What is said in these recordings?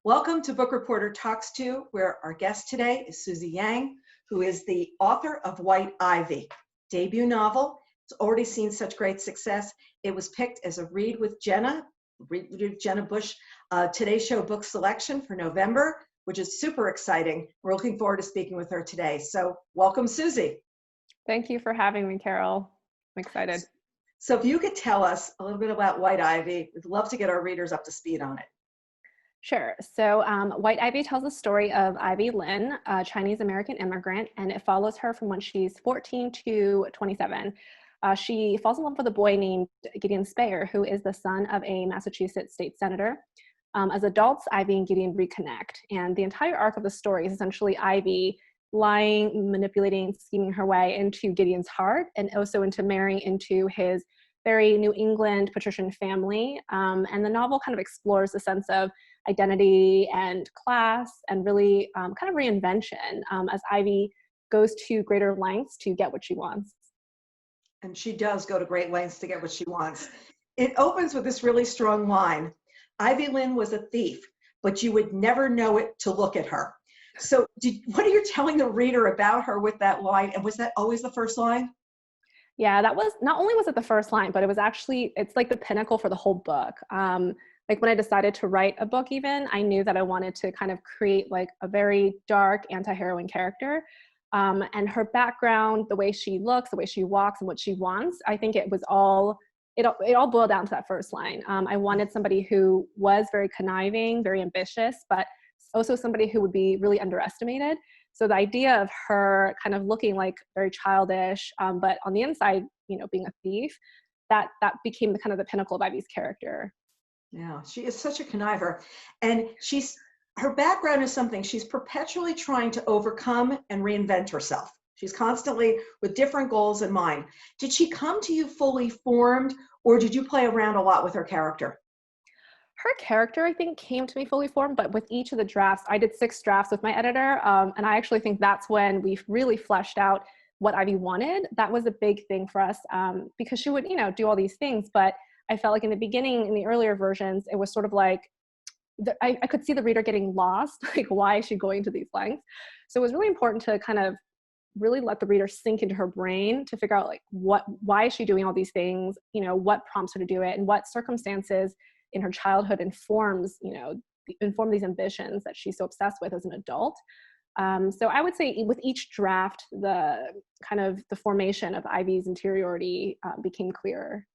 Welcome to Book Reporter Talks To, where our guest today is Susie Yang, who is the author of White Ivy, debut novel. It's already seen such great success. It was picked as a Read with Jena, Bush Today Show book selection for November, which is super exciting. We're looking forward to speaking with her today. So welcome, Susie. Thank you for having me, Carol. I'm excited. So if you could tell us a little bit about White Ivy, we'd love to get our readers up to speed on it. Sure. So White Ivy tells the story of Ivy Lin, a Chinese-American immigrant, and it follows her from when she's 14 to 27. She falls in love with a boy named Gideon Speyer, who is the son of a Massachusetts state senator. As adults, Ivy and Gideon reconnect, and the entire arc of the story is essentially Ivy lying, manipulating, scheming her way into Gideon's heart, and also into marrying into his very New England patrician family. And the novel kind of explores the sense of identity and class and really kind of reinvention as Ivy goes to greater lengths to get what she wants. And she does go to great lengths to get what she wants. It opens with this really strong line. Ivy Lin was a thief, but you would never know it to look at her. So what are you telling the reader about her with that line? And was that always the first line? Yeah, that was, not only was it the first line, but it was actually, it's like the pinnacle for the whole book. Like when I decided to write a book even, I knew that I wanted to kind of create like a very dark anti-heroine character. And her background, the way she looks, the way she walks, and what she wants, I think it was all, it all boiled down to that first line. I wanted somebody who was very conniving, very ambitious, but also somebody who would be really underestimated. So the idea of her kind of looking like very childish, but on the inside, you know, being a thief, that became the kind of the pinnacle of Ivy's character. Yeah, she is such a conniver. And her background is something she's perpetually trying to overcome and reinvent herself. She's constantly with different goals in mind. Did she come to you fully formed, or did you play around a lot with her character? Her character, I think, came to me fully formed, but with each of the drafts, I did 6 drafts with my editor, and I actually think that's when we really fleshed out what Ivy wanted. That was a big thing for us, because she would, you know, do all these things, but I felt like in the beginning, in the earlier versions, it was sort of like, I could see the reader getting lost, like, why is she going to these lengths? So it was really important to kind of really let the reader sink into her brain to figure out, like, why is she doing all these things? You know, what prompts her to do it, and what circumstances in her childhood inform these ambitions that she's so obsessed with as an adult. So I would say with each draft, the kind of the formation of Ivy's interiority became clearer.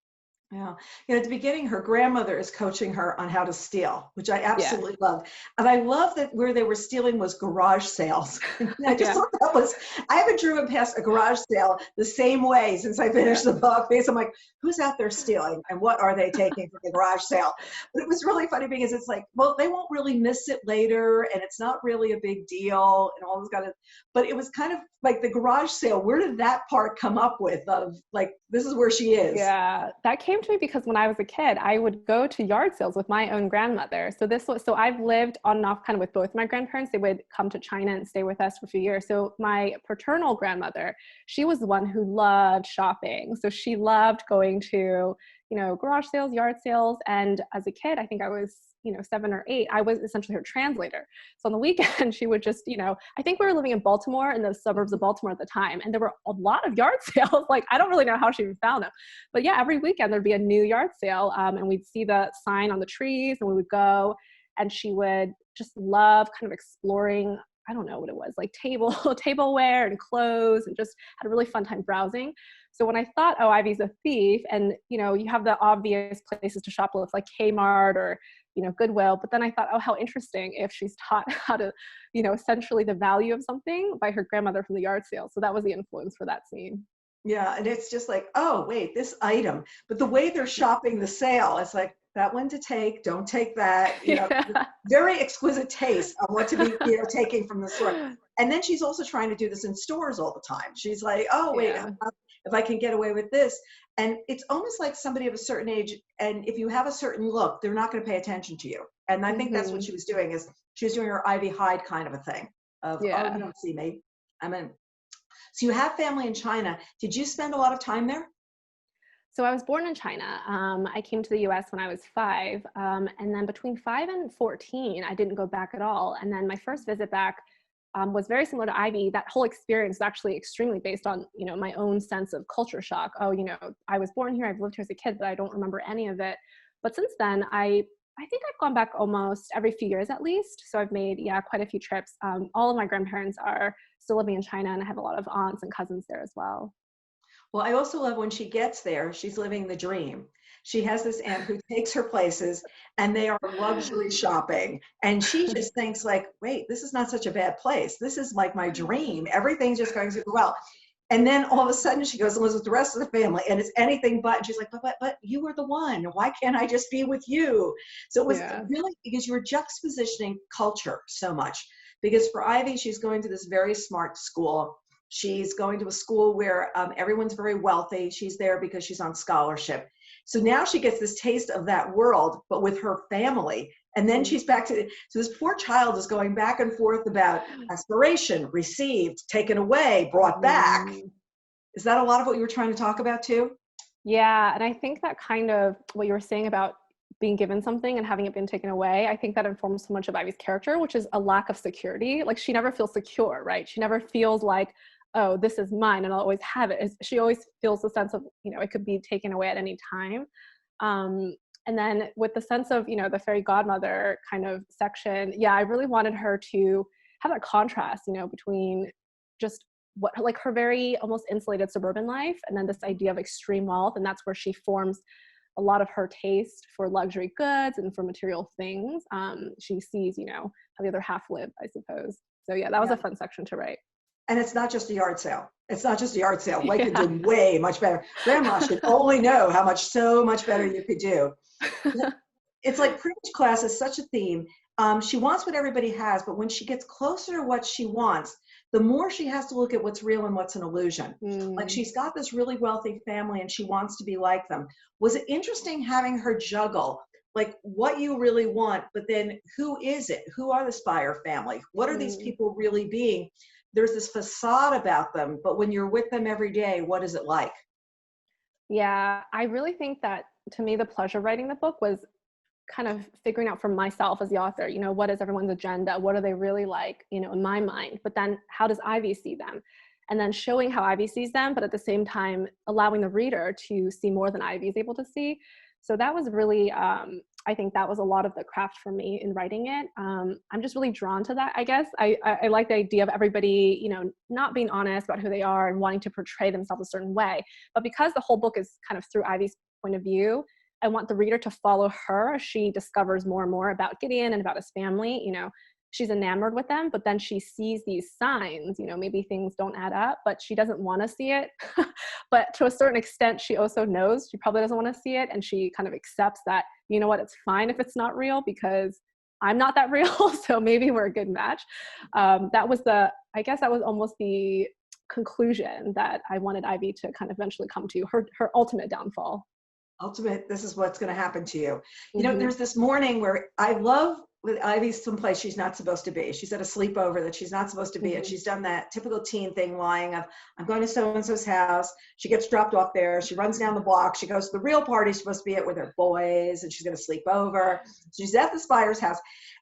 Yeah. You know, at the beginning, her grandmother is coaching her on how to steal, which I absolutely love. And I love that where they were stealing was garage sales. I just thought that was, I haven't driven past a garage sale the same way since I finished the book. Because I'm like, who's out there stealing and what are they taking from the garage sale? But it was really funny because it's like, well, they won't really miss it later and it's not really a big deal and all this kind of, but it was kind of like the garage sale. Where did that part come up with of like, this is where she is? Yeah, that came to me because when I was a kid, I would go to yard sales with my own grandmother. So I've lived on and off kind of with both my grandparents. They would come to China and stay with us for a few years. So my paternal grandmother, she was the one who loved shopping. So she loved going to, you know, garage sales, yard sales. And as a kid, I think I was, 7 or 8, I was essentially her translator. So on the weekend, she would just, I think we were living in Baltimore, in the suburbs of Baltimore at the time. And there were a lot of yard sales. Like, I don't really know how she even found them. But yeah, every weekend there'd be a new yard sale. And we'd see the sign on the trees and we would go, and she would just love kind of exploring, I don't know what it was, like tableware and clothes, and just had a really fun time browsing. So when I thought, oh, Ivy's a thief, and you have the obvious places to shoplift like Kmart or Goodwill, but then I thought, oh, how interesting if she's taught how to, essentially the value of something by her grandmother from the yard sale. So that was the influence for that scene. Yeah, and it's just like, oh, wait, this item. But the way they're shopping the sale, it's like, that one to take, don't take that. Very exquisite taste on what to be taking from the store. And then she's also trying to do this in stores all the time. She's like, oh, wait, if I can get away with this. And it's almost like somebody of a certain age, and if you have a certain look, they're not going to pay attention to you. And I think that's what she was doing, is she was doing her Ivy Hyde kind of a thing of, oh, you don't see me. I'm in. So you have family in China. Did you spend a lot of time there? So I was born in China. I came to the US when I was 5. And then between 5 and 14, I didn't go back at all. And then my first visit back was very similar to Ivy. That whole experience is actually extremely based on, my own sense of culture shock. Oh, I was born here, I've lived here as a kid, but I don't remember any of it. But since then, I think I've gone back almost every few years at least. So I've made, quite a few trips. All of my grandparents are still living in China, and I have a lot of aunts and cousins there as well. Well, I also love when she gets there, she's living the dream. She has this aunt who takes her places and they are luxury shopping. And she just thinks like, wait, this is not such a bad place. This is like my dream. Everything's just going super well. And then all of a sudden she goes and lives with the rest of the family and it's anything but. And she's like, but you were the one. Why can't I just be with you? So it was really because you were juxtapositioning culture so much. Because for Ivy, she's going to this very smart school. She's going to a school where everyone's very wealthy. She's there because she's on scholarship. So now she gets this taste of that world, but with her family. And then she's back to, so this poor child is going back and forth about aspiration, received, taken away, brought back. Is that a lot of what you were trying to talk about too? Yeah. And I think that kind of what you were saying about being given something and having it been taken away, I think that informs so much of Ivy's character, which is a lack of security. Like she never feels secure, right? She never feels like, oh, this is mine and I'll always have it. She always feels the sense of, it could be taken away at any time. And then with the sense of, the fairy godmother kind of section, I really wanted her to have that contrast, between just what, like her very almost insulated suburban life and then this idea of extreme wealth. And that's where she forms a lot of her taste for luxury goods and for material things. She sees, how the other half live, I suppose. So that was a fun section to write. And it's not just a yard sale. It's not just a yard sale. Like you did way much better. Grandma should only know how much, so much better you could do. It's like privilege class is such a theme. She wants what everybody has, but when she gets closer to what she wants, the more she has to look at what's real and what's an illusion. Like she's got this really wealthy family and she wants to be like them. Was it interesting having her juggle like what you really want, but then who is it? Who are the Spire family? What are these people really being? There's this facade about them, but when you're with them every day, what is it like? Yeah, I really think that to me, the pleasure of writing the book was kind of figuring out for myself as the author, what is everyone's agenda? What are they really like, in my mind? But then how does Ivy see them? And then showing how Ivy sees them, but at the same time, allowing the reader to see more than Ivy is able to see. So that was really, I think that was a lot of the craft for me in writing it. I'm just really drawn to that, I guess. I like the idea of everybody, not being honest about who they are and wanting to portray themselves a certain way. But because the whole book is kind of through Ivy's point of view, I want the reader to follow her as she discovers more and more about Gideon and about his family. She's enamored with them, but then she sees these signs, maybe things don't add up, but she doesn't want to see it. But to a certain extent, she also knows she probably doesn't want to see it. And she kind of accepts that, it's fine if it's not real because I'm not that real. So maybe we're a good match. That was almost the conclusion that I wanted Ivy to kind of eventually come to, her ultimate downfall. Ultimate, this is what's going to happen to you. There's this morning where I love with Ivy's someplace she's not supposed to be. She's at a sleepover that she's not supposed to be at. She's done that typical teen thing, lying of, I'm going to so-and-so's house. She gets dropped off there. She runs down the block. She goes to the real party she's supposed to be at with her boys, and she's going to sleep over. She's at the Spires house.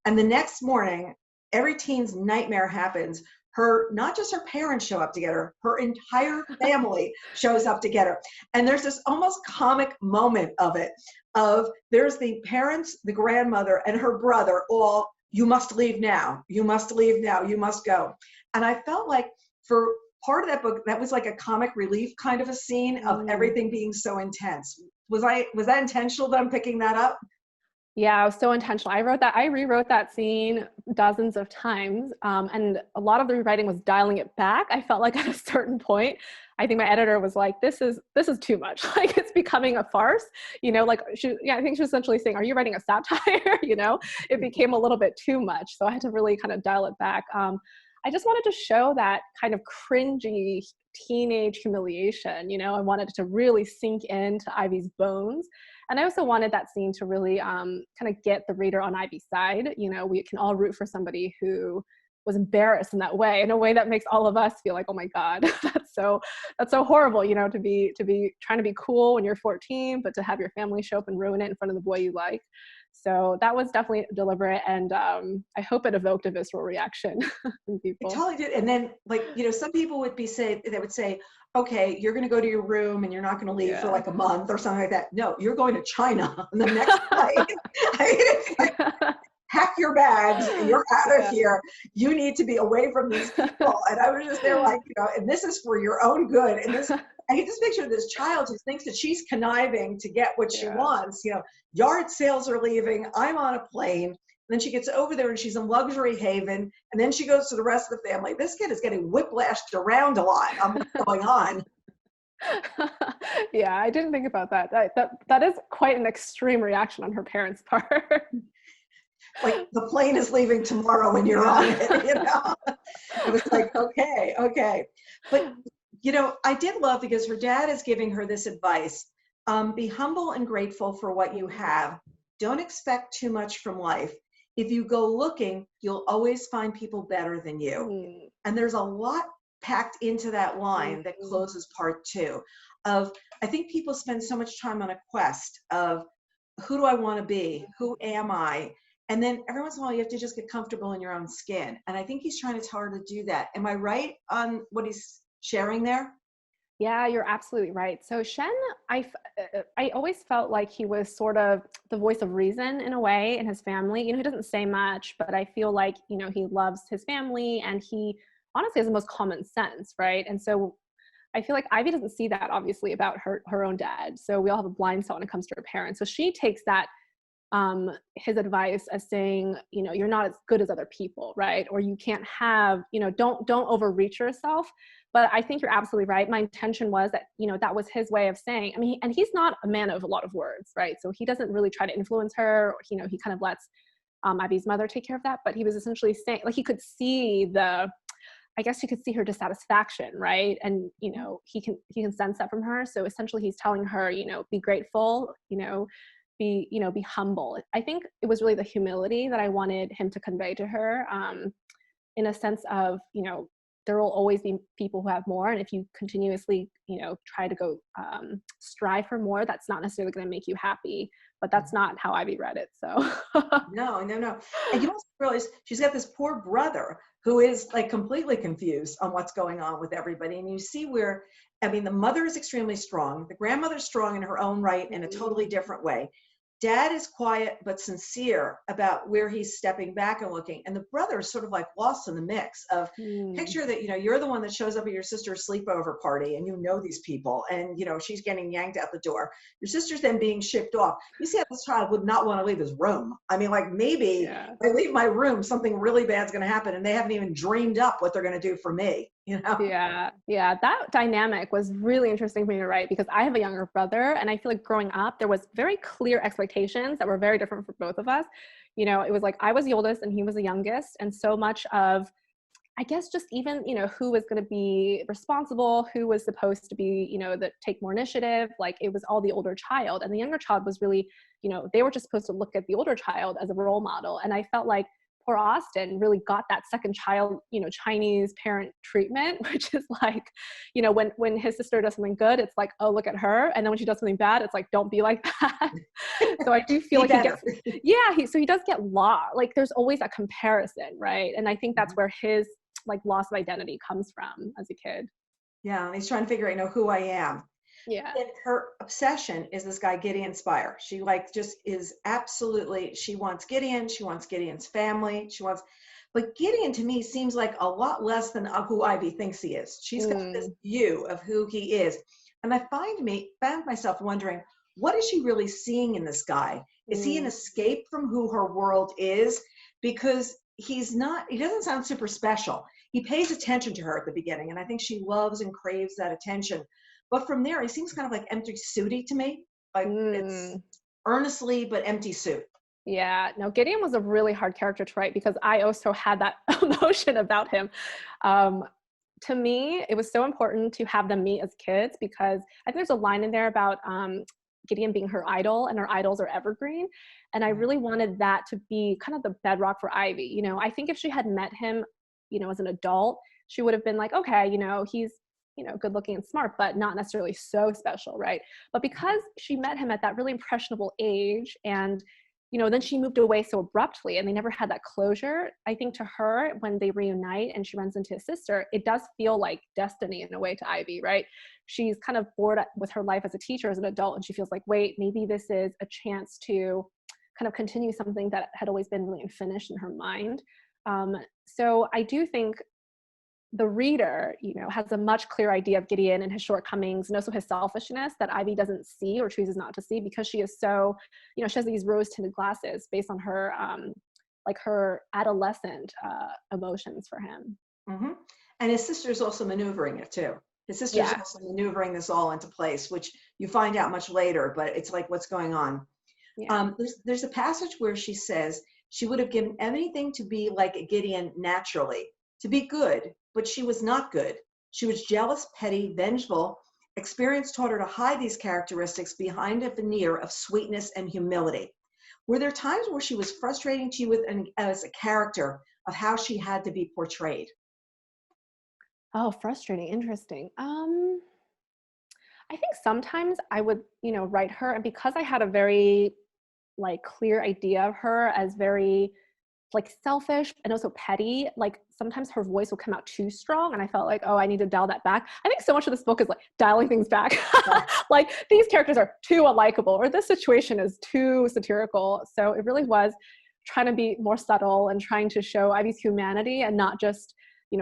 And the next morning, every teen's nightmare happens. Not just her parents show up to get her, her entire family shows up to get her. And there's this almost comic moment of it, there's the parents, the grandmother, and her brother all, you must leave now, you must leave now, you must go. And I felt like for part of that book, that was like a comic relief kind of a scene of everything being so intense. Was that intentional that I'm picking that up? Yeah, it was so intentional. I rewrote that scene dozens of times. And a lot of the rewriting was dialing it back. I felt like at a certain point, I think my editor was like, this is too much. Like it's becoming a farce, I think she was essentially saying, are you writing a satire? It became a little bit too much. So I had to really kind of dial it back. I just wanted to show that kind of cringy teenage humiliation, I wanted it to really sink into Ivy's bones. And I also wanted that scene to really kind of get the reader on Ivy's side. We can all root for somebody who was embarrassed in that way, in a way that makes all of us feel like, oh my God, that's so horrible, you know, to be trying to be cool when you're 14, but to have your family show up and ruin it in front of the boy you like. So that was definitely deliberate, and I hope it evoked a visceral reaction in people. It totally did. And then, like, you know, some people would say, okay, you're going to go to your room and you're not going to leave for like a month or something like that. No, you're going to China on the next flight. I mean, it's like, pack your bags, you're out of here. You need to be away from these people. And I was just there like, you know, and this is for your own good. And this, I can just picture this child who thinks that she's conniving to get what she wants. You know, yard sales are leaving. I'm on a plane. And then she gets over there and she's in luxury haven. And then she goes to the rest of the family. This kid is getting whiplashed around a lot on what's going on. Yeah, I didn't think about that. That is quite an extreme reaction on her parents' part. Like, the plane is leaving tomorrow and you're on it, you know? It was like, okay. But, you know, I did love, because her dad is giving her this advice. Be humble and grateful for what you have. Don't expect too much from life. If you go looking, you'll always find people better than you. And there's a lot packed into that line that closes part 2 of, I think people spend so much time on a quest of, who do I want to be? Who am I? And then every once in a while, you have to just get comfortable in your own skin. And I think he's trying to tell her to do that. Am I right on what he's sharing there? Yeah, you're absolutely right. So Shen, I always felt like he was sort of the voice of reason in a way in his family. You know, he doesn't say much, but I feel like, you know, he loves his family, and he honestly has the most common sense, right? And so I feel like Ivy doesn't see that, obviously, about her own dad. So we all have a blind spot when it comes to her parents. So she takes that his advice as saying, you know, you're not as good as other people, right? Or you can't have, you know, don't overreach yourself. But I think you're absolutely right. My intention was that, you know, that was his way of saying, I mean, and he's not a man of a lot of words, right? So he doesn't really try to influence her. You know, he kind of lets Ivy's mother take care of that. But he was essentially saying, like, he could see I guess you could see her dissatisfaction, right? And, you know, he can sense that from her. So essentially he's telling her, you know, be grateful, be humble. I think it was really the humility that I wanted him to convey to her, in a sense of, you know, there will always be people who have more. And if you continuously, you know, try to go strive for more, that's not necessarily going to make you happy. But that's not how Ivy read it. So No. And you also realize she's got this poor brother who is like completely confused on what's going on with everybody. And you see where, I mean, the mother is extremely strong. The grandmother's strong in her own right in a totally different way. Dad is quiet but sincere about where he's stepping back and looking. And the brother is sort of like lost in the mix of picture that, you know, you're the one that shows up at your sister's sleepover party and you know these people and, you know, she's getting yanked out the door. Your sister's then being shipped off. You see how this child would not want to leave his room. I mean, like, maybe if I leave my room, something really bad's going to happen and they haven't even dreamed up what they're going to do for me. You know? Yeah. That dynamic was really interesting for me to write, because I have a younger brother, and I feel like growing up, there was very clear expectations that were very different for both of us. You know, it was like I was the oldest and he was the youngest. And so much of, I guess, just even, you know, who was going to be responsible, who was supposed to be, you know, that take more initiative, like it was all the older child. And the younger child was really, you know, they were just supposed to look at the older child as a role model. And I felt like poor Austin really got that second child, you know, Chinese parent treatment, which is like, you know, when his sister does something good, it's like, oh, look at her. And then when she does something bad, it's like, don't be like that. So I do feel like he does get lost. Like there's always a comparison, right? And I think that's where his like loss of identity comes from as a kid. Yeah, and he's trying to figure out, you know, who I am. Yeah. And her obsession is this guy, Gideon Speyer. She like just is absolutely, she wants Gideon, she wants Gideon's family, but Gideon to me seems like a lot less than who Ivy thinks he is. She's got this view of who he is. And I found myself wondering, what is she really seeing in this guy? Is he an escape from who her world is? Because he doesn't sound super special. He pays attention to her at the beginning, and I think she loves and craves that attention. But from there, he seems kind of like empty suity to me. Like it's earnestly, but empty suit. Yeah, no, Gideon was a really hard character to write because I also had that emotion about him. To me, it was so important to have them meet as kids because I think there's a line in there about Gideon being her idol and her idols are evergreen. And I really wanted that to be kind of the bedrock for Ivy. You know, I think if she had met him as an adult, she would have been like, okay, he's, good looking and smart, but not necessarily so special, right? But because she met him at that really impressionable age, and then she moved away so abruptly and they never had that closure, I think to her, when they reunite and she runs into his sister, it does feel like destiny in a way to Ivy, right? She's kind of bored with her life as a teacher, as an adult, and she feels like, wait, maybe this is a chance to kind of continue something that had always been really unfinished in her mind. So I do think the reader, has a much clearer idea of Gideon and his shortcomings, and also his selfishness that Ivy doesn't see or chooses not to see, because she is so, she has these rose-tinted glasses based on her, her adolescent emotions for him. Mm-hmm. And his sister's also maneuvering it too. His sister's Yeah. also maneuvering this all into place, which you find out much later, but it's like, what's going on? Yeah. There's a passage where she says she would have given anything to be like Gideon naturally, to be good, but she was not good. She was jealous, petty, vengeful. Experience taught her to hide these characteristics behind a veneer of sweetness and humility. Were there times where she was frustrating to you as a character of how she had to be portrayed? Oh, frustrating. Interesting. I think sometimes I would, write her, and because I had a very clear idea of her as very selfish and also petty, sometimes her voice will come out too strong, and I felt like, oh, I need to dial that back. I think so much of this book is dialing things back. These characters are too unlikable, or this situation is too satirical. So it really was trying to be more subtle and trying to show Ivy's humanity and not just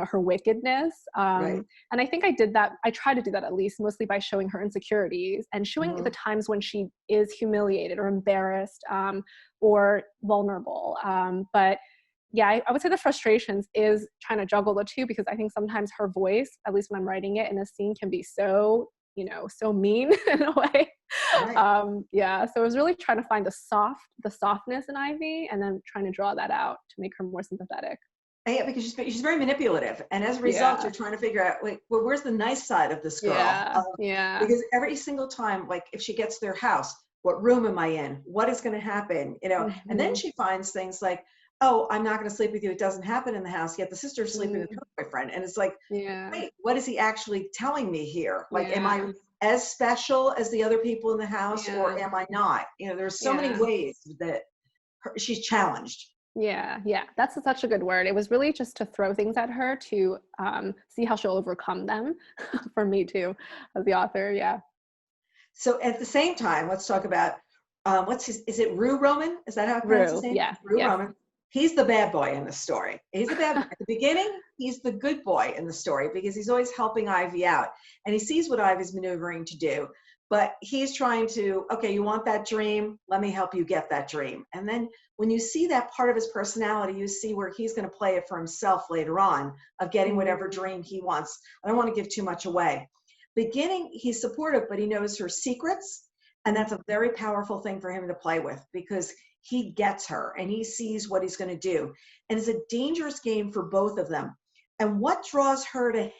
her wickedness. Right. And I think I did that. I tried to do that, at least mostly by showing her insecurities and showing the times when she is humiliated or embarrassed, or vulnerable. But yeah, I would say the frustrations is trying to juggle the two, because I think sometimes her voice, at least when I'm writing it in a scene, can be so, so mean in a way. Right. Yeah, so I was really trying to find the softness in Ivy, and then trying to draw that out to make her more sympathetic. Yeah, because she's very manipulative, and as a result, Yeah. you're trying to figure out, well, where's the nice side of this girl? Yeah. Because every single time, if she gets to their house, what room am I in? What is going to happen? And then she finds things like, oh, I'm not going to sleep with you. It doesn't happen in the house. Yet the sister's sleeping with her boyfriend, and it's like, wait, what is he actually telling me here? Am I as special as the other people in the house, or am I not? There's so many ways that she's challenged. Yeah, that's such a good word. It was really just to throw things at her to see how she'll overcome them for me too, as the author. Yeah. So at the same time, let's talk about is it Rue Roman? Is that how I pronounce his Rue, name? yeah. Rue Yes. Roman. He's the bad boy in the story. He's the bad boy. At the beginning, he's the good boy in the story because he's always helping Ivy out. And he sees what Ivy's maneuvering to do. But he's trying to, okay, you want that dream? Let me help you get that dream. And then when you see that part of his personality, you see where he's going to play it for himself later on of getting whatever dream he wants. I don't want to give too much away. Beginning, he's supportive, but he knows her secrets. And that's a very powerful thing for him to play with because he gets her and he sees what he's going to do. And it's a dangerous game for both of them. And what draws her to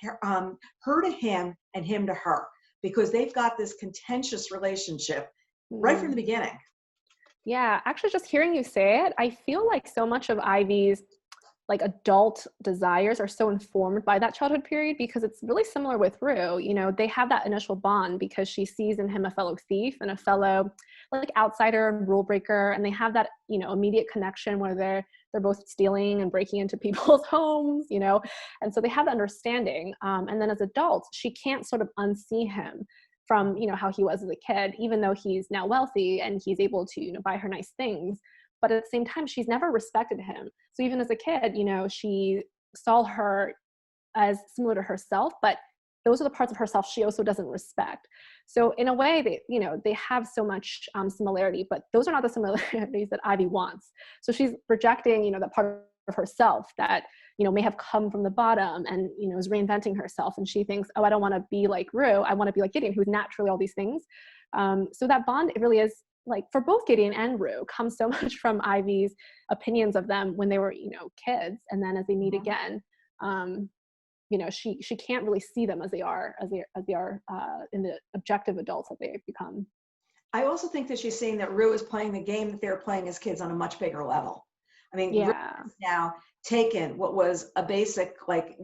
him and him to her? Because they've got this contentious relationship right from the beginning. Yeah, actually just hearing you say it, I feel like so much of Ivy's adult desires are so informed by that childhood period, because it's really similar with Rue. They have that initial bond because she sees in him a fellow thief and a fellow outsider, rule breaker, and they have that immediate connection where they're both stealing and breaking into people's homes, and so they have that understanding. And then as adults, she can't sort of unsee him from how he was as a kid, even though he's now wealthy and he's able to buy her nice things. But at the same time, she's never respected him. So even as a kid, she saw her as similar to herself, but those are the parts of herself she also doesn't respect. So in a way, they have so much similarity, but those are not the similarities that Ivy wants. So she's rejecting, that part of herself that, may have come from the bottom and, is reinventing herself. And she thinks, oh, I don't want to be like Rue. I want to be like Gideon, who's naturally all these things. So that bond, it really is, for both Gideon and Rue, comes so much from Ivy's opinions of them when they were, kids. And then as they meet again, she can't really see them as they are in the objective adults that they've become. I also think that she's seeing that Rue is playing the game that they're playing as kids on a much bigger level. I mean, Rue Yeah. has now taken what was a basic, like,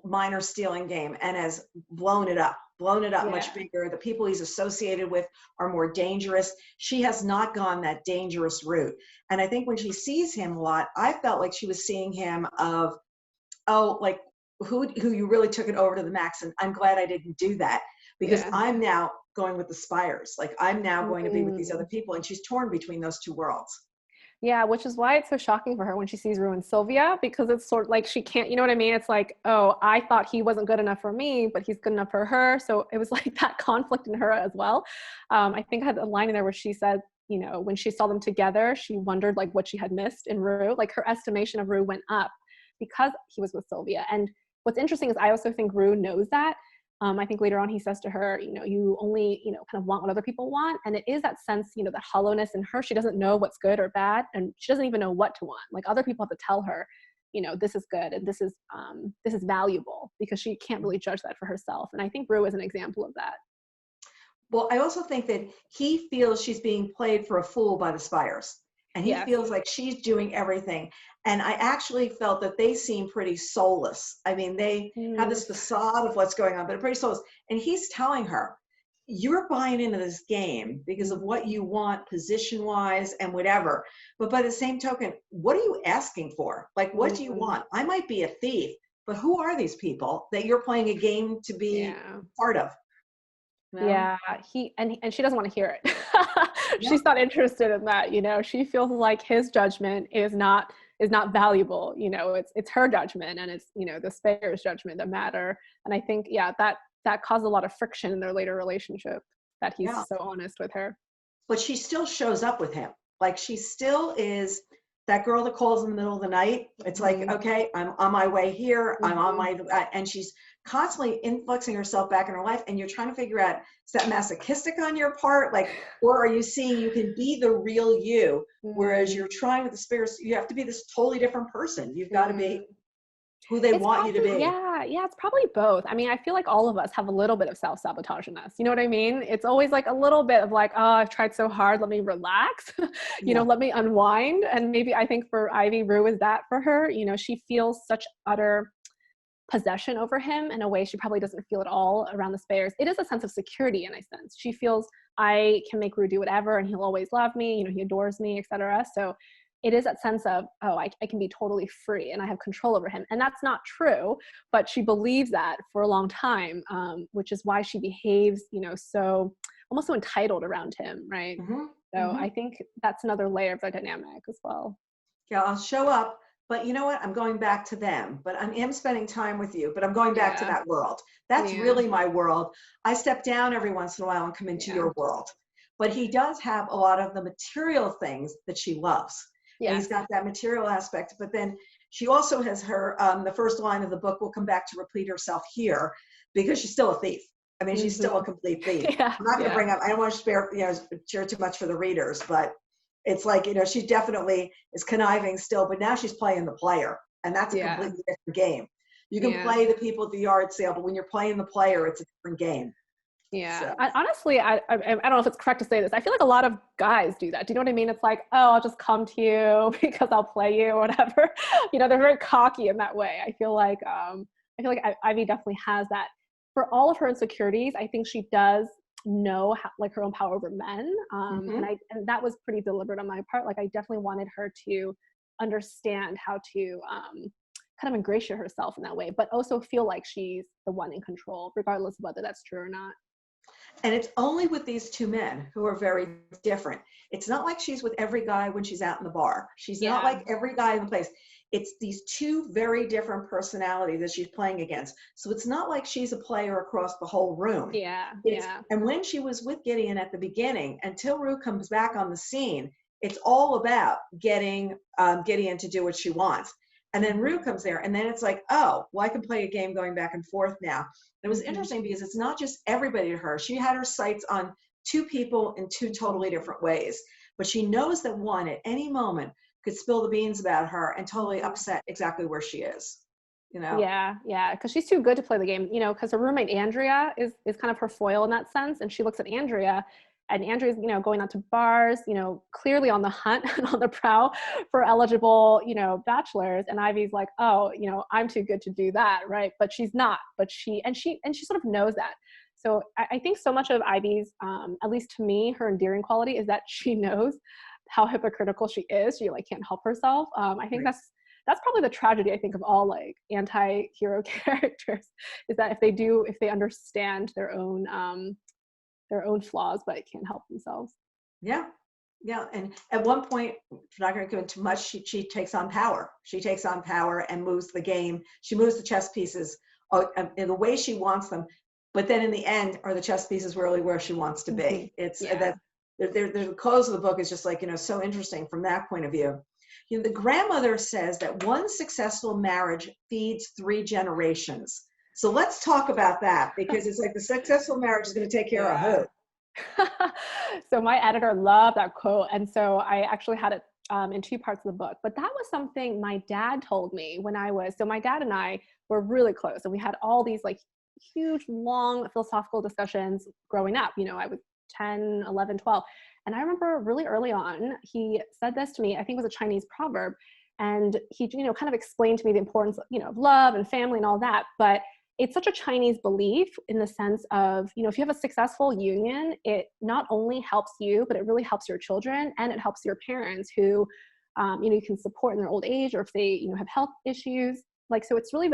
minor stealing game and has blown it up much Yeah. bigger. The people he's associated with are more dangerous. She has not gone that dangerous route. And I think when she sees him a lot, I felt like she was seeing him of, oh, like, who you really took it over to the max. And I'm glad I didn't do that, because Yeah. I'm now going with the Spires. Like, I'm now going to be with these other Mm. people. And she's torn between those two worlds. Yeah, which is why it's so shocking for her when she sees Rue and Sylvia, because it's sort of like she can't, you know what I mean? It's like, oh, I thought he wasn't good enough for me, but he's good enough for her. So it was like that conflict in her as well. I think I had a line in there where she said, when she saw them together, she wondered like what she had missed in Rue. Like her estimation of Rue went up because he was with Sylvia. And what's interesting is I also think Rue knows that. I think later on he says to her, you only, kind of want what other people want. And it is that sense, the hollowness in her. She doesn't know what's good or bad. And she doesn't even know what to want. Like other people have to tell her, this is good and this is valuable, because she can't really judge that for herself. And I think Rue is an example of that. Well, I also think that he feels she's being played for a fool by the Spires. And he Yes. feels like she's doing everything. And I actually felt that they seem pretty soulless. I mean, they have this facade of what's going on, but they're pretty soulless. And he's telling her, you're buying into this game because of what you want position-wise and whatever. But by the same token, what are you asking for? Like, what do you want? I might be a thief, but who are these people that you're playing a game to be part of? No? Yeah, and she doesn't want to hear it. Yeah. She's not interested in that, She feels like his judgment is not valuable. It's her judgment, and it's, the Spires' judgment that matter. And I think, that caused a lot of friction in their later relationship, that he's so honest with her. But she still shows up with him. Like, she still is that girl that calls in the middle of the night. It's like, okay, I'm on my way here. I'm on my, and she's constantly influxing herself back in her life. And you're trying to figure out, is that masochistic on your part? Like, or are you seeing you can be the real you, whereas you're trying with the Spires, you have to be this totally different person. You've got to be who they want you to be. Yeah, it's probably both. I mean, I feel like all of us have a little bit of self-sabotage in us. You know what I mean? It's always like a little bit of like, oh, I've tried so hard. Let me relax, let me unwind. And maybe I think for Ivy, Rue is that for her. She feels such utter possession over him in a way she probably doesn't feel at all around the Spires. It is a sense of security in a sense. She feels I can make Rue do whatever and he'll always love me, he adores me, etc. So it is that sense of, oh, I can be totally free and I have control over him. And that's not true, but she believes that for a long time, which is why she behaves, so almost so entitled around him, right? So I think that's another layer of the dynamic as well. Yeah, I'll show up, but you know what? I'm going back to them, but I am spending time with you, but I'm going back to that world. That's really my world. I step down every once in a while and come into your world. But he does have a lot of the material things that she loves. And he's got that material aspect, but then she also has her, the first line of the book will come back to repeat herself here, because she's still a thief. I mean, she's still a complete thief. I'm not going to bring up, I don't want to share too much for the readers, but it's like, she definitely is conniving still, but now she's playing the player, and that's a completely different game. You can play the people at the yard sale, but when you're playing the player, it's a different game. Yeah. So. Honestly, I don't know if it's correct to say this. I feel like a lot of guys do that. Do you know what I mean? It's like, oh, I'll just come to you because I'll play you or whatever. They're very cocky in that way. I feel like Ivy definitely has that. For all of her insecurities, I think she does know like her own power over men. And that was pretty deliberate on my part. Like, I definitely wanted her to understand how to kind of ingratiate herself in that way, but also feel like she's the one in control, regardless of whether that's true or not. And it's only with these two men who are very different. It's not like she's with every guy when she's out in the bar. She's not like every guy in the place. It's these two very different personalities that she's playing against. So it's not like she's a player across the whole room. And when she was with Gideon at the beginning, until Rue comes back on the scene, it's all about getting Gideon to do what she wants. And then Rue comes there, and then it's like, oh, well, I can play a game going back and forth now. And it was interesting because it's not just everybody to her. She had her sights on two people in two totally different ways. But she knows that one at any moment could spill the beans about her and totally upset exactly where she is. Yeah, because she's too good to play the game, because her roommate Andrea is kind of her foil in that sense. And she looks at Andrea and Andrew's, going out to bars, clearly on the hunt and on the prowl for eligible, bachelors. And Ivy's like, oh, I'm too good to do that. Right. But she's not, but she sort of knows that. So I think so much of Ivy's, at least to me, her endearing quality is that she knows how hypocritical she is. She like can't help herself. I think that's probably the tragedy, I think, of all like anti-hero characters, is that if they understand their own flaws, but can't help themselves. Yeah. Yeah. And at one point, if you're not going to go into much, she takes on power. She takes on power and moves the game. She moves the chess pieces in the way she wants them. But then in the end, are the chess pieces really where she wants to be? It's that the close of the book is just like, so interesting from that point of view. The grandmother says that one successful marriage feeds 3 generations. So let's talk about that, because it's like the successful marriage is going to take care of who? So my editor loved that quote. And so I actually had it in 2 parts of the book. But that was something my dad told me so my dad and I were really close. And we had all these like huge, long philosophical discussions growing up. I was 10, 11, 12. And I remember really early on, he said this to me, I think it was a Chinese proverb. And he, kind of explained to me the importance, of love and family and all that. But it's such a Chinese belief in the sense of, if you have a successful union, it not only helps you, but it really helps your children, and it helps your parents who, you can support in their old age, or if they, have health issues. Like, so it's really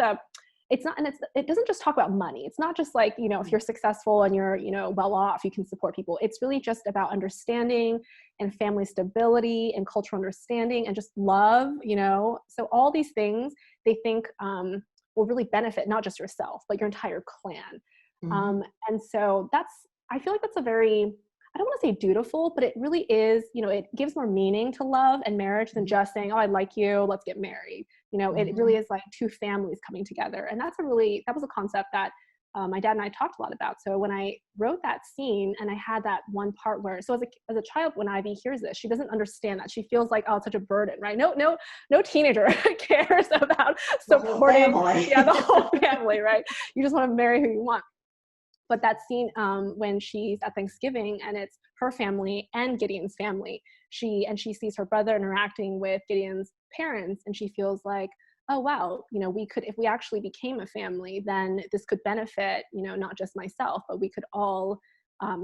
it doesn't just talk about money. It's not just like, if you're successful and you're, well off, you can support people. It's really just about understanding and family stability and cultural understanding and just love, So all these things they think will really benefit not just yourself, but your entire clan. And so I feel like that's a very, I don't want to say dutiful, but it really is, it gives more meaning to love and marriage than just saying, oh, I like you, let's get married. It really is like 2 families coming together. And that was a concept that my dad and I talked a lot about. So when I wrote that scene and I had that one part where, so as a child, when Ivy hears this, she doesn't understand that. She feels like, oh, it's such a burden, right? No teenager cares about supporting the whole family, right? You just want to marry who you want. But that scene when she's at Thanksgiving and it's her family and Gideon's family, she sees her brother interacting with Gideon's parents, and she feels like, oh, wow, we could, if we actually became a family, then this could benefit, not just myself, but we could all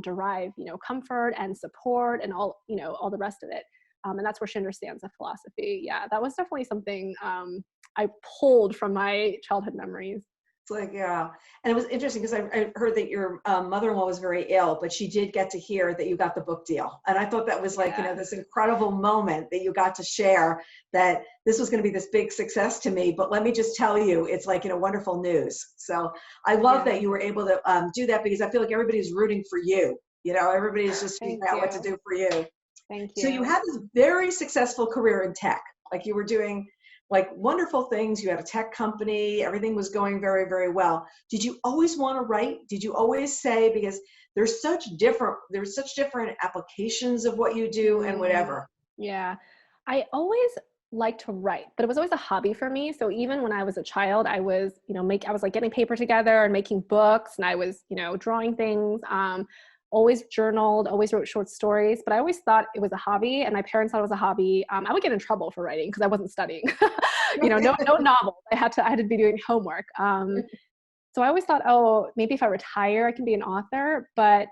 derive, comfort and support and all, all the rest of it. And that's where she understands the philosophy. Yeah, that was definitely something I pulled from my childhood memories. It's like, yeah. And it was interesting because I heard that your mother-in-law was very ill, but she did get to hear that you got the book deal. And I thought that was like, this incredible moment that you got to share, that this was going to be this big success to me. But let me just tell you, it's like, wonderful news. So I love that you were able to do that, because I feel like everybody's rooting for you. Everybody's just figuring out what to do for you. Thank you. So you had this very successful career in tech. Like, you were doing like wonderful things. You had a tech company, everything was going very, very well. Did you always want to write? Did you always say, because there's such different applications of what you do and whatever? Yeah, I always liked to write, but it was always a hobby for me. So even when I was a child, I was, I was like getting paper together and making books, and I was, drawing things, always journaled, always wrote short stories, but I always thought it was a hobby, and my parents thought it was a hobby. I would get in trouble for writing because I wasn't studying, no novels. I had to be doing homework. So I always thought, oh, maybe if I retire, I can be an author. But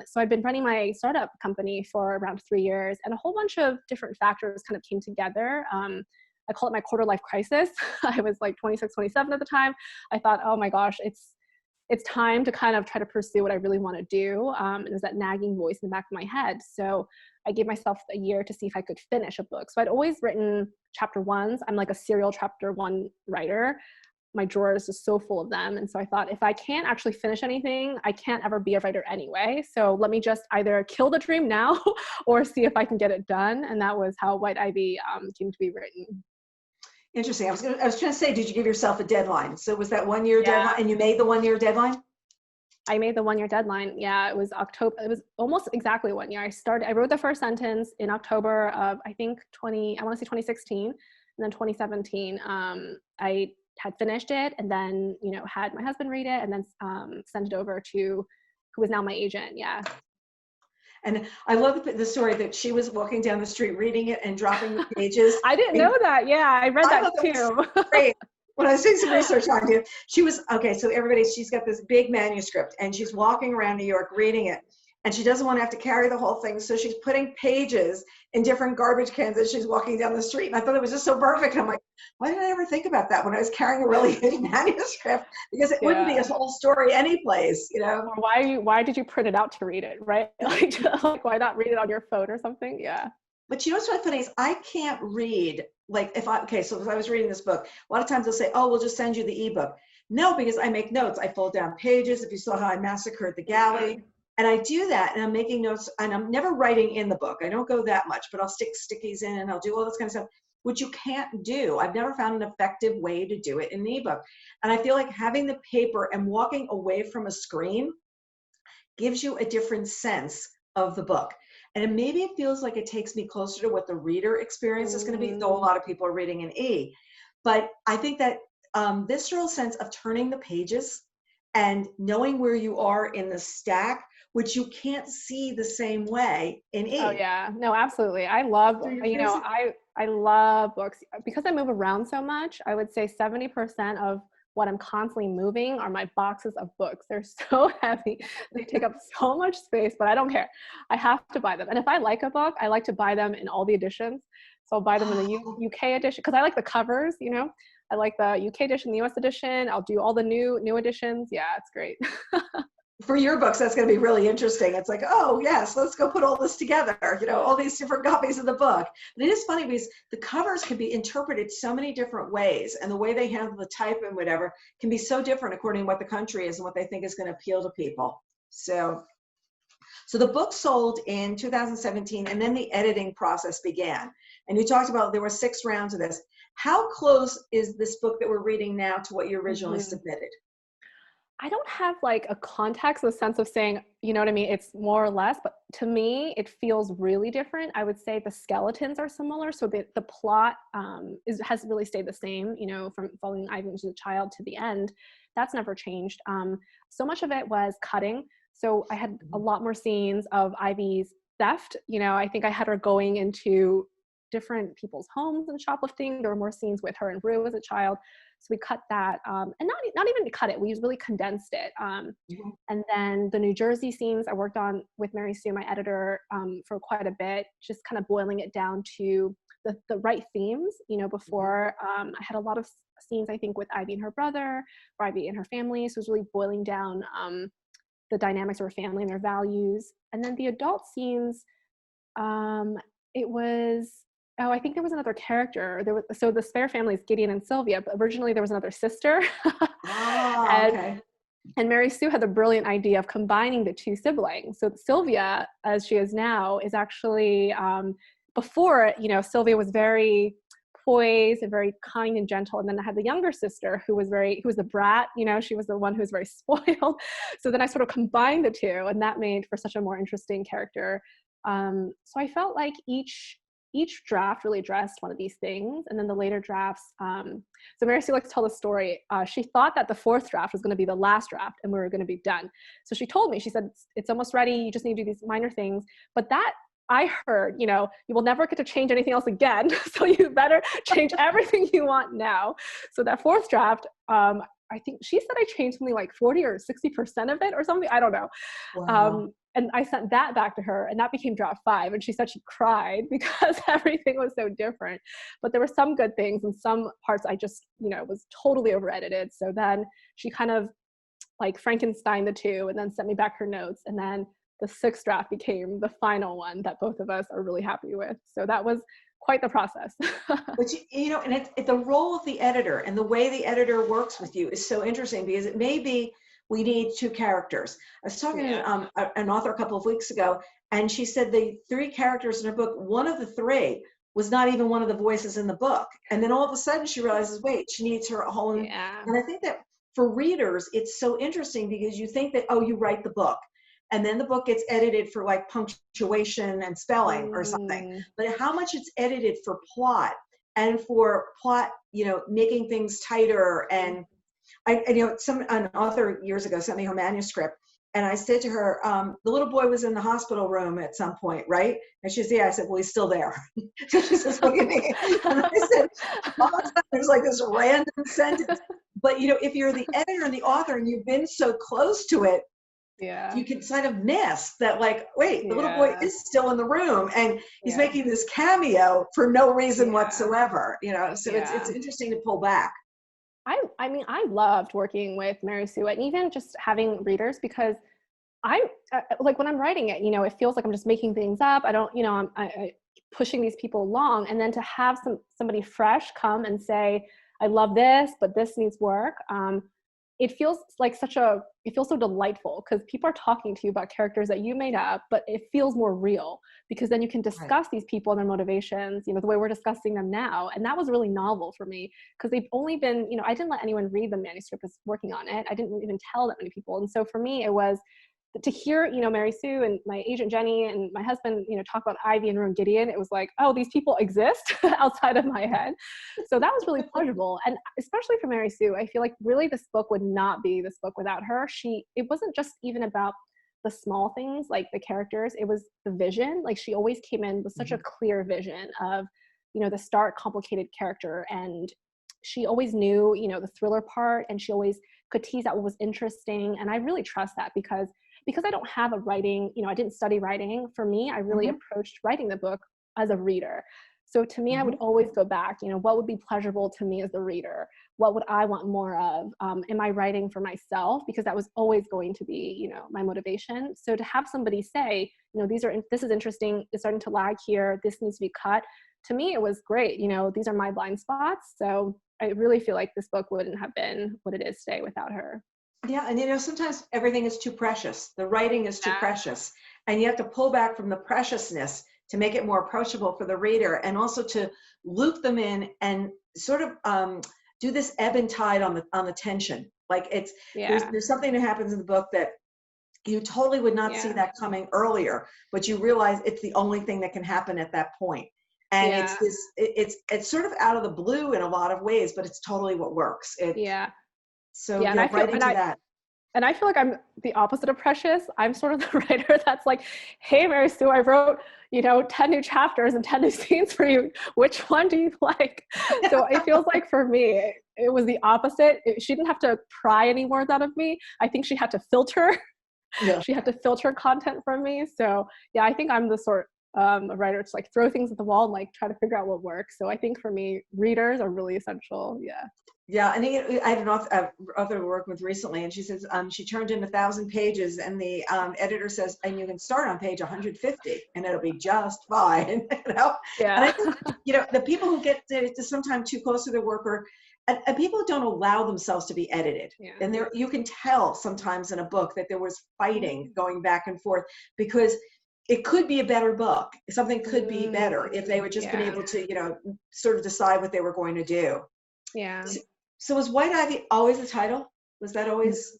so I'd been running my startup company for around 3 years, and a whole bunch of different factors kind of came together. I call it my quarter life crisis. I was like 26, 27 at the time. I thought, oh my gosh, it's time to kind of try to pursue what I really want to do. And there's that nagging voice in the back of my head. So I gave myself a year to see if I could finish a book. So I'd always written chapter 1s. I'm like a serial chapter 1 writer. My drawer is just so full of them. And so I thought, if I can't actually finish anything, I can't ever be a writer anyway. So let me just either kill the dream now or see if I can get it done. And that was how White Ivy came to be written. Interesting. I was trying to say, did you give yourself a deadline? So was that 1 year deadline, and you made the 1 year deadline? I made the 1 year deadline. Yeah, it was October. It was almost exactly 1 year. I wrote the first sentence in October of, I think 2016, and then 2017. I had finished it, and then, had my husband read it, and then sent it over to who is now my agent. Yeah. And I love the story that she was walking down the street reading it and dropping the pages. I didn't know that. Yeah, I read that too. Great. When I was doing some research on you, she was, okay, so she's got this big manuscript and she's walking around New York reading it. And she doesn't want to have to carry the whole thing. So she's putting pages in different garbage cans as she's walking down the street. And I thought it was just so perfect. And I'm like, why did I ever think about that when I was carrying a really big manuscript? Because it wouldn't be a whole story anyplace, you know? Or why did you print it out to read it, right? Like why not read it on your phone or something? Yeah. But you know what's really funny is I can't read, like if I was reading this book, a lot of times they'll say, oh, we'll just send you the ebook. No, because I make notes. I fold down pages. If you saw how I massacred the galley. And I do that and I'm making notes and I'm never writing in the book. I don't go that much, but I'll stick stickies in and I'll do all this kind of stuff, which you can't do. I've never found an effective way to do it in the ebook. And I feel like having the paper and walking away from a screen gives you a different sense of the book. And maybe it feels like it takes me closer to what the reader experience is going to be, though a lot of people are reading in E. But I think that visceral sense of turning the pages and knowing where you are in the stack, which you can't see the same way in E. Oh yeah, no, absolutely. I love, I love books because I move around so much. I would say 70% of what I'm constantly moving are my boxes of books. They're so heavy. They take up so much space, but I don't care. I have to buy them. And if I like a book, I like to buy them in all the editions. So I'll buy them in the UK edition because I like the covers, you know. I like the UK edition, the US edition. I'll do all the new editions. Yeah, it's great. For your books, that's going to be really interesting. It's like, oh, yes, let's go put all this together, you know, all these different copies of the book. But it is funny because the covers can be interpreted so many different ways, and the way they handle the type and whatever can be so different according to what the country is and what they think is going to appeal to people. So the book sold in 2017, and then the editing process began. And you talked about there were 6 rounds of this. How close is this book that we're reading now to what you originally submitted? I don't have like a context in the sense of saying, you know what I mean? It's more or less, but to me, it feels really different. I would say the skeletons are similar. So the plot has really stayed the same, you know, from following Ivy as a child to the end. That's never changed. So much of it was cutting. So I had a lot more scenes of Ivy's theft. You know, I think I had her going into different people's homes and shoplifting. There were more scenes with her and Rue as a child. So we cut that, and not even cut it, we really condensed it. And then the New Jersey scenes I worked on with Mary Sue, my editor, for quite a bit, just kind of boiling it down to the right themes, you know, before I had a lot of scenes, I think, with Ivy and her brother, or Ivy and her family. So it was really boiling down the dynamics of her family and their values. And then the adult scenes, it was, I think there was another character. So the Spire family is Gideon and Sylvia, but originally there was another sister. Okay. And Mary Sue had the brilliant idea of combining the 2 siblings. So Sylvia, as she is now, is actually, before, you know, Sylvia was very poised and very kind and gentle. And then I had the younger sister who was the brat, you know, she was the one who was very spoiled. So then I sort of combined the 2, and that made for such a more interesting character. So I felt like each draft really addressed one of these things. And then the later drafts, so Mary Sue likes to tell the story. She thought that the 4th draft was going to be the last draft and we were going to be done. So she told me, she said, it's almost ready. You just need to do these minor things. But that I heard, you know, you will never get to change anything else again. So you better change everything you want now. So that 4th draft, I think she said I changed something like 40 or 60% of it or something. I don't know. Wow. And I sent that back to her, and that became draft 5. And she said she cried because everything was so different. But there were some good things, and some parts I just, you know, was totally over edited. So then she kind of like Frankenstein the 2 and then sent me back her notes. And then the 6th draft became the final one that both of us are really happy with. So that was quite the process. But you know, and it's the role of the editor and the way the editor works with you is so interesting, because it may be we need 2 characters. I was talking to an author a couple of weeks ago, and she said the 3 characters in her book, one of the 3 was not even one of the voices in the book. And then all of a sudden she realizes, wait, she needs her whole. And I think that for readers, it's so interesting because you think that, oh, you write the book, and then the book gets edited for like punctuation and spelling or something. But how much it's edited for plot and for plot, you know, making things tighter. And I you know, an author years ago sent me her manuscript, And I said to her, the little boy was in the hospital room at some point, right? And she said, yeah. I said, well, he's still there. So she says, what do you mean? And I said, all the time there's like this random sentence. But, you know, if you're the editor and the author and you've been so close to it, Yeah. you can kind of miss that, like, wait, the little boy is still in the room and he's making this cameo for no reason whatsoever, you know? So it's interesting to pull back. I mean, I loved working with Mary Sue and even just having readers, because I like when I'm writing it, you know, it feels like I'm just making things up. I don't, you know, I pushing these people along, and then to have somebody fresh come and say, I love this, but this needs work. It feels like it feels so delightful, because people are talking to you about characters that you made up, but it feels more real, because then you can discuss these people and their motivations, you know, the way we're discussing them now. And that was really novel for me, because they've only been, you know, I didn't let anyone read the manuscript as working on it. I didn't even tell that many people. And so for me, it was to hear, you know, Mary Sue and my agent Jenny and my husband, you know, talk about Ivy and Rowan Gideon. It was like, oh, these people exist outside of my head. So that was really pleasurable. And especially for Mary Sue, I feel like really this book would not be this book without her. It wasn't just even about the small things like the characters, it was the vision. Like she always came in with such a clear vision of, you know, the stark, complicated character. And she always knew, you know, the thriller part, and she always could tease out what was interesting. And I really trust that, because I don't have a writing, you know, I didn't study writing. For me, I really approached writing the book as a reader. So to me, I would always go back, you know, what would be pleasurable to me as the reader? What would I want more of? Am I writing for myself? Because that was always going to be, you know, my motivation. So to have somebody say, you know, this is interesting, it's starting to lag here, this needs to be cut. To me, it was great. You know, these are my blind spots. So I really feel like this book wouldn't have been what it is today without her. Yeah, and you know, sometimes everything is too precious. The writing is too precious, and you have to pull back from the preciousness to make it more approachable for the reader, and also to loop them in and sort of do this ebb and tide on the tension. Like there's something that happens in the book that you totally would not see that coming earlier, but you realize it's the only thing that can happen at that point. And it's sort of out of the blue in a lot of ways, but it's totally what works. So and I feel like I'm the opposite of precious. I'm sort of the writer that's like, hey, Mary Sue, I wrote, you know, 10 new chapters and 10 new scenes for you. Which one do you like? So it feels like for me, it was the opposite. She didn't have to pry any words out of me. I think she had to filter. She had to filter content from me. So yeah, I think I'm the sort of writer to like throw things at the wall and like try to figure out what works. So I think for me, readers are really essential. Yeah, and I had an author working with recently, and she says she turned in 1,000 pages, and the editor says, and you can start on page 150, and it'll be just fine. You know? And I think, you know, the people who get to sometimes too close to their work, and people don't allow themselves to be edited. And you can tell sometimes in a book that there was fighting going back and forth, because it could be a better book. Something could be better if they would just been able to, you know, sort of decide what they were going to do. So was White Ivy always the title? Was that always?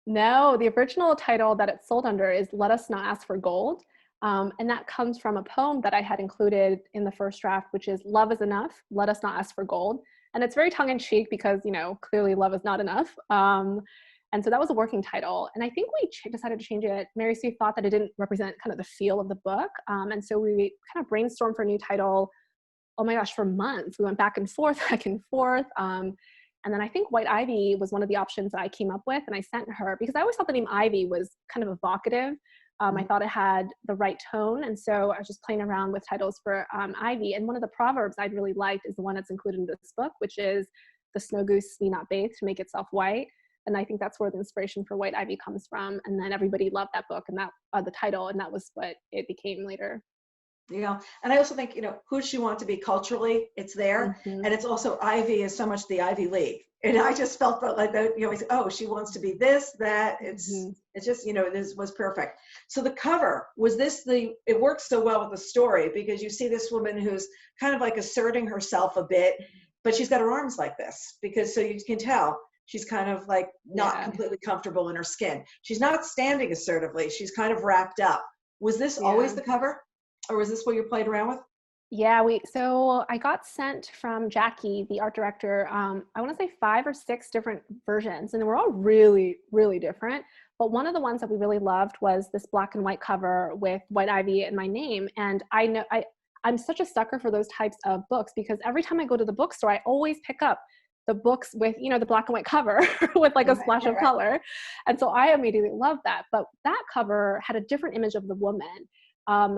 No, the original title that it sold under is Let Us Not Ask for Gold. And that comes from a poem that I had included in the first draft, which is Love is Enough, Let Us Not Ask for Gold. And it's very tongue-in-cheek because, you know, clearly love is not enough. And so that was a working title. And I think we decided to change it. Mary Sue thought that it didn't represent kind of the feel of the book. And so we kind of brainstormed for a new title. Oh my gosh, for months. We went back and forth. And then I think White Ivy was one of the options that I came up with, and I sent her because I always thought the name Ivy was kind of evocative. I thought it had the right tone, and so I was just playing around with titles for Ivy. And one of the proverbs I'd really liked is the one that's included in this book, which is "The snow goose need not bathe to make itself white." And I think that's where the inspiration for White Ivy comes from. And then everybody loved that book and that the title, and that was what it became later. Yeah, and I also think, you know, who does she want to be culturally? It's there, and it's also Ivy is so much the Ivy League, and I just felt that like that. You always, oh, she wants to be this, that. It's just, you know, this was perfect. So the cover was this. It works so well with the story because you see this woman who's kind of like asserting herself a bit, but she's got her arms like this so you can tell she's kind of like not completely comfortable in her skin. She's not standing assertively. She's kind of wrapped up. Was this always the cover? Or was this what you played around with? Yeah, so I got sent from Jackie, the art director, I want to say 5 or 6 different versions, and they were all really, really different. But one of the ones that we really loved was this black and white cover with White Ivy and my name. And I know I'm such a sucker for those types of books, because every time I go to the bookstore, I always pick up the books with, you know, the black and white cover with like a splash of color. And so I immediately loved that. But that cover had a different image of the woman.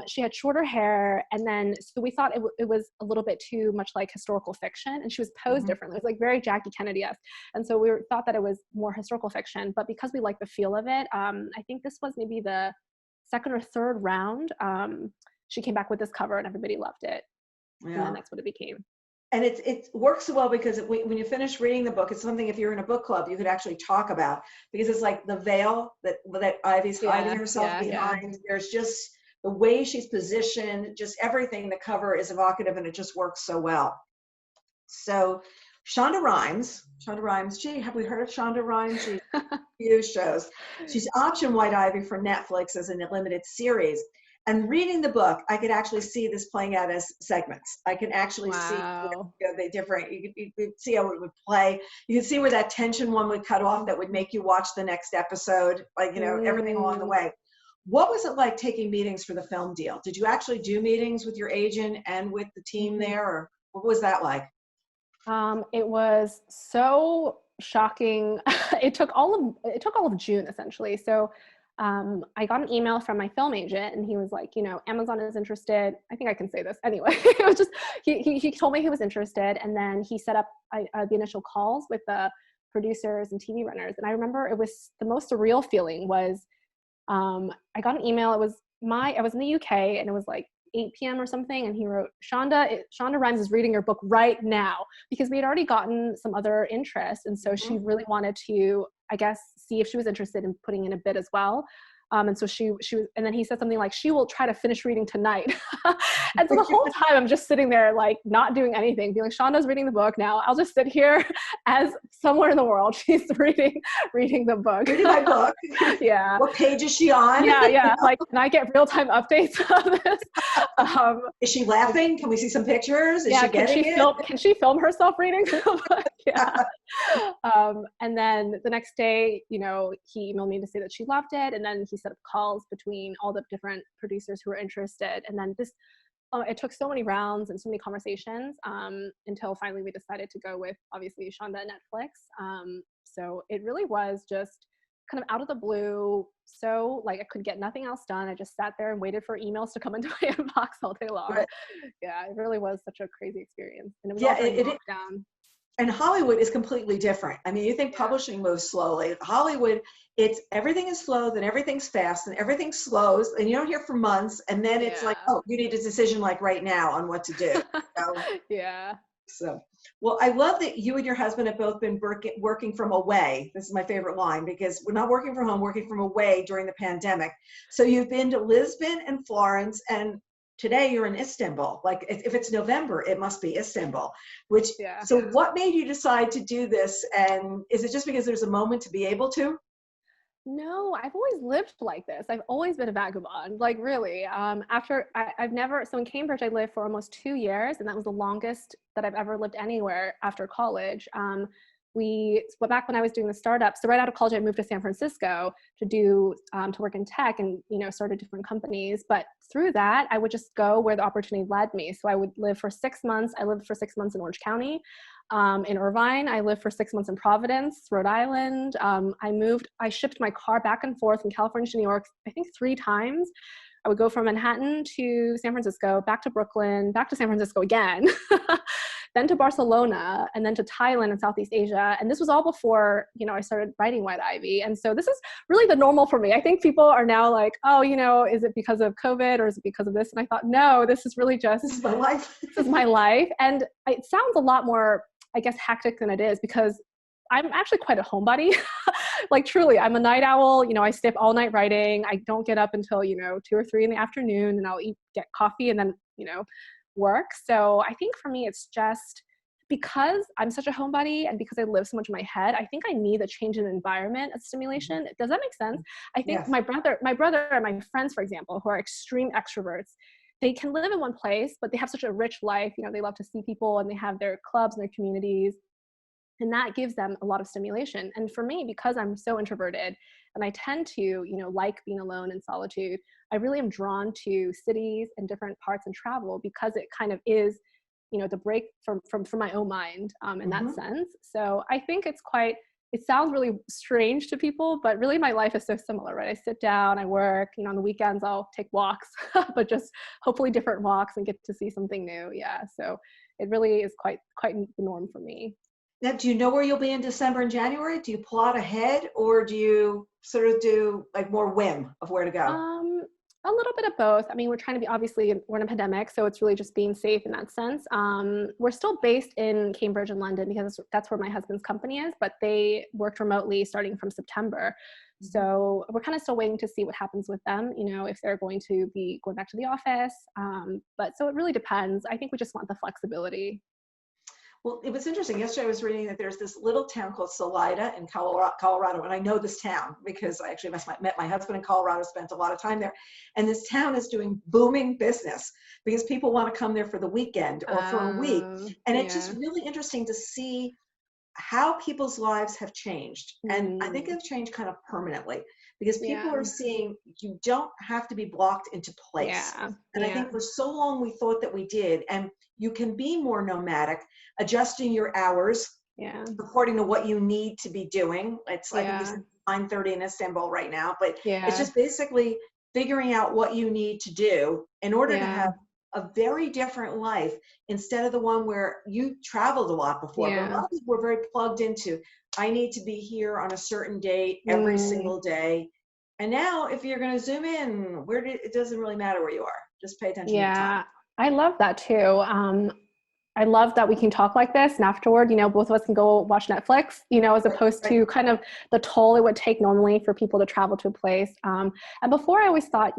She had shorter hair, and then so we thought it was a little bit too much like historical fiction, and she was posed differently. It was like very Jackie Kennedy-esque, and so thought that it was more historical fiction. But because we liked the feel of it, I think this was maybe the second or third round. She came back with this cover, and everybody loved it, and then that's what it became. And it works so well because when you finish reading the book, it's something, if you're in a book club, you could actually talk about, because it's like the veil that Ivy's hiding herself behind. There's just the way she's positioned, just everything. The cover is evocative, and it just works so well. So Shonda Rhimes, gee, have we heard of Shonda Rhimes? She's few shows. She's optioned White Ivy for Netflix as a limited series. And reading the book, I could actually see this playing out as segments. I can actually see the different, you could see how it would play. You could see where that tension one would cut off that would make you watch the next episode, like, you know, everything along the way. What was it like taking meetings for the film deal? Did you actually do meetings with your agent and with the team there, or what was that like? It was so shocking. It took all of June, essentially. So I got an email from my film agent, and he was like, you know, Amazon is interested. I think I can say this anyway. It was just, he told me he was interested, and then he set up the initial calls with the producers and TV runners. And I remember it was the most surreal feeling was, I got an email. I was in the UK, and it was like 8 p.m. or something, and he wrote, Shonda Rhimes is reading your book right now, because we had already gotten some other interest, and so she really wanted to, I guess, see if she was interested in putting in a bid as well. And so she was, and then he said something like, she will try to finish reading tonight. And so the whole time I'm just sitting there, like, not doing anything, being like, Shonda's reading the book now. I'll just sit here as somewhere in the world she's reading the book. Reading my book. Yeah. What page is she on? Yeah. Like, can I get real-time updates of this? Is she laughing? Can we see some pictures? Is she getting it? Can she film herself reading the book? Yeah. And then the next day, you know, he emailed me to say that she loved it, and then he set up calls between all the different producers who were interested. And then it took so many rounds and so many conversations until finally we decided to go with, obviously, Shonda and Netflix. So it really was just kind of out of the blue. So like I could get nothing else done. I just sat there and waited for emails to come into my inbox all day long. Right. Yeah, it really was such a crazy experience. And it was all during lockdown. And Hollywood is completely different. I mean, you think publishing moves slowly. Hollywood, everything is slow, then everything's fast, and everything slows, and you don't hear for months, and then it's like, oh, you need a decision like right now on what to do. So, So, well, I love that you and your husband have both been working from away. This is my favorite line, because we're not working from home, working from away during the pandemic. So you've been to Lisbon and Florence, and today you're in Istanbul. Like, if it's November, it must be Istanbul. So what made you decide to do this? And is it just because there's a moment to be able to? No, I've always lived like this. I've always been a vagabond, like really. So in Cambridge, I lived for almost 2 years, and that was the longest that I've ever lived anywhere after college. Back when I was doing the startup, so right out of college, I moved to San Francisco to work in tech, and, you know, started different companies. But through that, I would just go where the opportunity led me. So I would live for 6 months. I lived for 6 months in Orange County, in Irvine. I lived for 6 months in Providence, Rhode Island. I shipped my car back and forth from California to New York, I think 3 times. I would go from Manhattan to San Francisco, back to Brooklyn, back to San Francisco again, then to Barcelona, and then to Thailand and Southeast Asia. And this was all before, you know, I started writing White Ivy. And so this is really the normal for me. I think people are now like, oh, you know, is it because of COVID, or is it because of this? And I thought, no, this is really just, this is my life. This is my life. And it sounds a lot more, I guess, hectic than it is, because I'm actually quite a homebody. Like, truly, I'm a night owl. You know, I stay up all night writing. I don't get up until, you know, 2 or 3 in the afternoon, and I'll get coffee and then, you know, work. So I think for me, it's just because I'm such a homebody, and because I live so much in my head, I think I need a change in environment of stimulation. Does that make sense? I think my brother and my friends, for example, who are extreme extroverts, they can live in one place, but they have such a rich life. You know, they love to see people, and they have their clubs and their communities. And that gives them a lot of stimulation. And for me, because I'm so introverted and I tend to, like being alone in solitude, I really am drawn to cities and different parts and travel because it kind of is, the break from my own mind in that sense. So I think it sounds really strange to people, but really my life is so similar, right? I sit down, I work, on the weekends I'll take walks, but just hopefully different walks and get to see something new. Yeah. So it really is quite the norm for me. Now, do you know where you'll be in December and January? Do you plot ahead, or do you sort of do like more whim of where to go? A little bit of both. I mean, we're trying to be, obviously we're in a pandemic, so it's really just being safe in that sense. We're still based in Cambridge and London because that's where my husband's company is, but they worked remotely starting from September. So we're kind of still waiting to see what happens with them, if they're going to be going back to the office. But so it really depends. I think we just want the flexibility. Well, it was interesting. Yesterday I was reading that there's this little town called Salida in Colorado, and I know this town because I actually met my husband in Colorado, spent a lot of time there. And this town is doing booming business because people want to come there for the weekend or for a week. And it's just really interesting to see how people's lives have changed. And I think they've changed kind of permanently because people are seeing you don't have to be blocked into place. And I think for so long we thought that we did. And you can be more nomadic, adjusting your hours according to what you need to be doing. It's like it's 9:30 in Istanbul right now, but it's just basically figuring out what you need to do in order to have a very different life instead of the one where you traveled a lot before. But a lot of people were very plugged into, I need to be here on a certain date every single day. And now if you're going to zoom in, it doesn't really matter where you are. Just pay attention to the time. I love that too. I love that we can talk like this and afterward, both of us can go watch Netflix, as opposed to kind of the toll it would take normally for people to travel to a place. And before I always thought,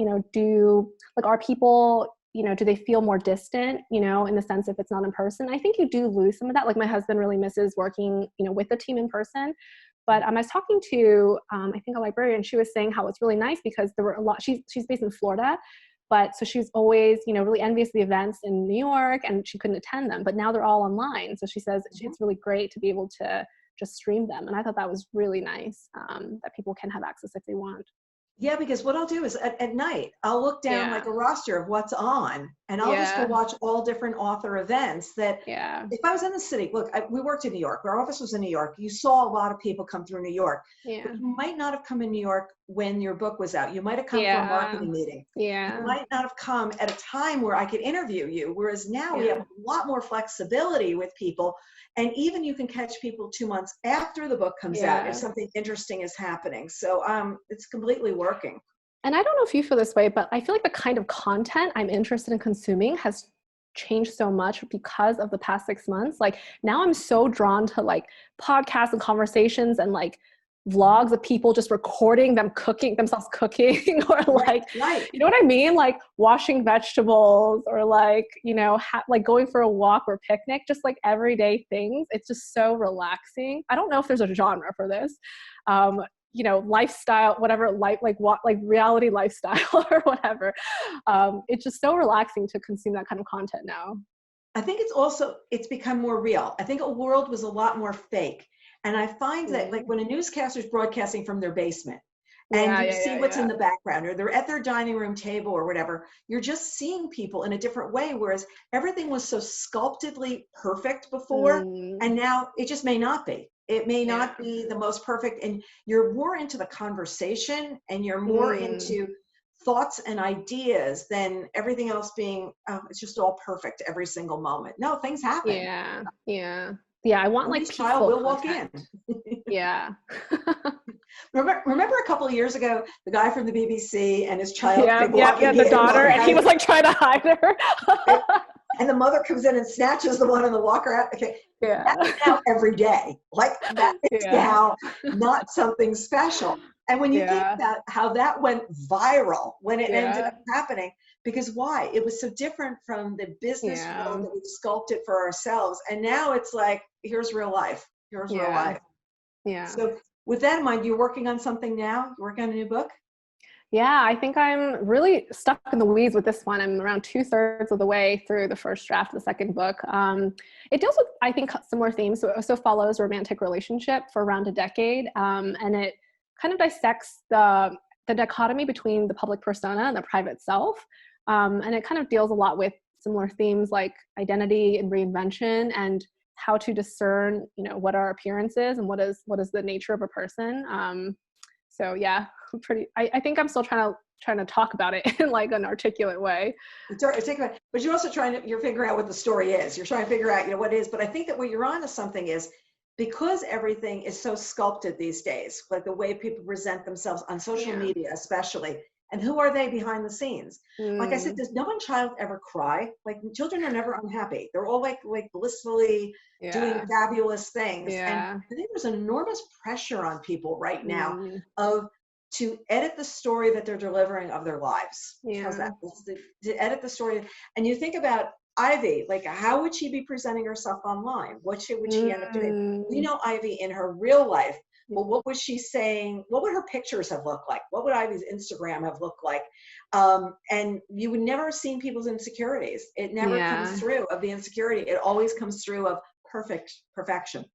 are people, do they feel more distant, in the sense if it's not in person? I think you do lose some of that. Like my husband really misses working, with the team in person. But I was talking to, I think a librarian, she was saying how it's really nice because there were a lot, she's based in Florida. But so she's always, really envious of the events in New York and she couldn't attend them, but now they're all online. So she says it's really great to be able to just stream them. And I thought that was really nice, that people can have access if they want. Yeah, because what I'll do is at night, I'll look down like a roster of what's on and I'll just go watch all different author events that if I was in the city, look, we worked in New York. Our office was in New York. You saw a lot of people come through New York, but you might not have come in New York when your book was out. You might have come for a marketing meeting. You might not have come at a time where I could interview you. Whereas now we have a lot more flexibility with people. And even you can catch people 2 months after the book comes out if something interesting is happening. So it's completely working. And I don't know if you feel this way, but I feel like the kind of content I'm interested in consuming has changed so much because of the past 6 months. Like now I'm so drawn to like podcasts and conversations and like vlogs of people just recording themselves cooking or like, you know what I mean? Like washing vegetables or like, like going for a walk or picnic, just like everyday things. It's just so relaxing. I don't know if there's a genre for this, lifestyle, whatever, like reality lifestyle or whatever. It's just so relaxing to consume that kind of content now. I think it's become more real. I think a world was a lot more fake. And I find that like when a newscaster is broadcasting from their basement and you see what's in the background or they're at their dining room table or whatever, you're just seeing people in a different way. Whereas everything was so sculptedly perfect before and now it just may not be. It may not be the most perfect and you're more into the conversation and you're more into thoughts and ideas than everything else being, it's just all perfect every single moment. No, things happen. Yeah, I want like child will walk in. Remember a couple of years ago, the guy from the BBC and his child the daughter, and he was like trying to hide her. And the mother comes in and snatches the one in the walker out. Okay, that's now every day. Like that is now not something special. And when you think about how that went viral when it ended up happening, because why? It was so different from the business world that we sculpted for ourselves. And now it's like, here's real life. Here's real life. So with that in mind, you're working on something now? You're working on a new book? Yeah, I think I'm really stuck in the weeds with this one. I'm around 2/3 of the way through the first draft of the second book. It deals with, I think, similar themes. So it also follows a romantic relationship for around a decade, and it kind of dissects the dichotomy between the public persona and the private self. And it kind of deals a lot with similar themes like identity and reinvention and how to discern, what our appearance is and what is the nature of a person. So yeah, I think I'm still trying to talk about it in like an articulate way. But you're also you're figuring out what the story is. You're trying to figure out, what it is. But I think that what you're on to something is, because everything is so sculpted these days, like the way people present themselves on social media, especially, and who are they behind the scenes? Like I said, does no one child ever cry? Like, children are never unhappy. They're all like blissfully doing fabulous things. And I think there's enormous pressure on people right now to edit the story that they're delivering of their lives. How's that? To edit the story. And you think about Ivy, like, how would she be presenting herself online? Would she end up doing? We know Ivy in her real life. Well, what was she saying? What would her pictures have looked like? What would Ivy's Instagram have looked like? And you would never have seen people's insecurities. It never comes through of the insecurity. It always comes through of perfection.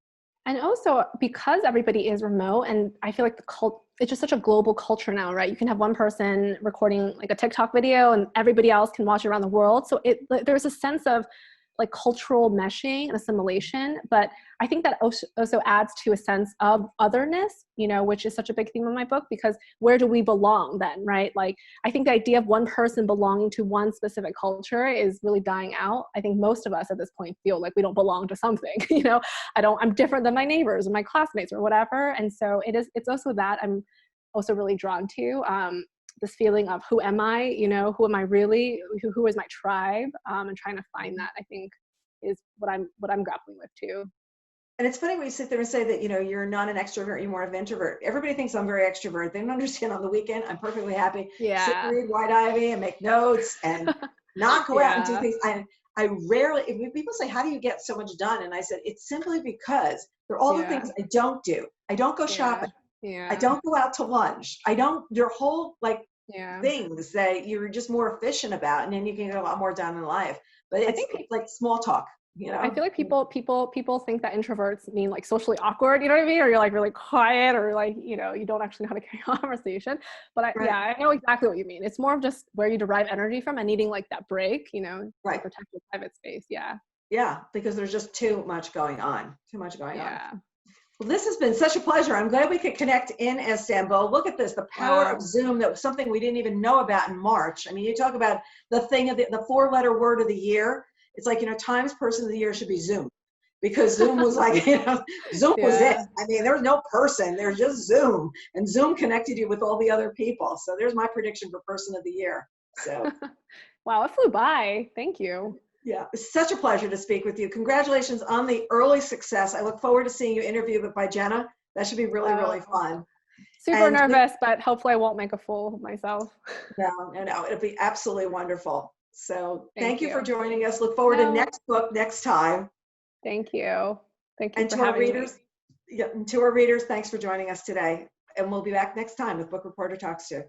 And also, because everybody is remote, and I feel like it's just such a global culture now, right? You can have one person recording like a TikTok video and everybody else can watch it around the world. So there's a sense of like cultural meshing and assimilation, but I think that also adds to a sense of otherness, which is such a big theme in my book, because where do we belong then, right? Like, I think the idea of one person belonging to one specific culture is really dying out. I think most of us at this point feel like we don't belong to something, I'm different than my neighbors or my classmates or whatever. And so it's also that I'm also really drawn to, this feeling of who am I, who am I really, who is my tribe, and trying to find that, I think, is what I'm grappling with too. And it's funny when you sit there and say that, you're not an extrovert, you're more of an introvert. Everybody thinks I'm very extrovert. They don't understand on the weekend, I'm perfectly happy. Sit and read White Ivy and make notes and not go out and do things. I rarely, if people say, how do you get so much done? And I said, it's simply because they're all the things I don't do. I don't go shopping. I don't go out to lunch. Your whole things that you're just more efficient about, and then you can get a lot more done in life. But it's like small talk, I feel like people think that introverts mean like socially awkward, you know what I mean? Or you're like really quiet, or like, you don't actually know how to carry a conversation. But I know exactly what you mean. It's more of just where you derive energy from and needing like that break, to protect your private space. Yeah, because there's just too much going on. Well, this has been such a pleasure. I'm glad we could connect in Istanbul. Look at this, the power of Zoom. That was something we didn't even know about in March. I mean, you talk about the thing of the 4-letter word of the year. It's like, Times Person of the Year should be Zoom, because Zoom was like, Zoom was it. I mean, there was no person, there's just Zoom, and Zoom connected you with all the other people. So there's my prediction for Person of the Year. So, wow, it flew by. Thank you. Yeah, it's such a pleasure to speak with you. Congratulations on the early success. I look forward to seeing you interviewed by Jena. That should be really, really fun. Super nervous, but hopefully I won't make a fool of myself. No, it'll be absolutely wonderful. So thank you for joining us. Look forward to next book next time. Thank you. Thank you and for to our having readers, me. And to our readers, thanks for joining us today. And we'll be back next time with Book Reporter Talks To.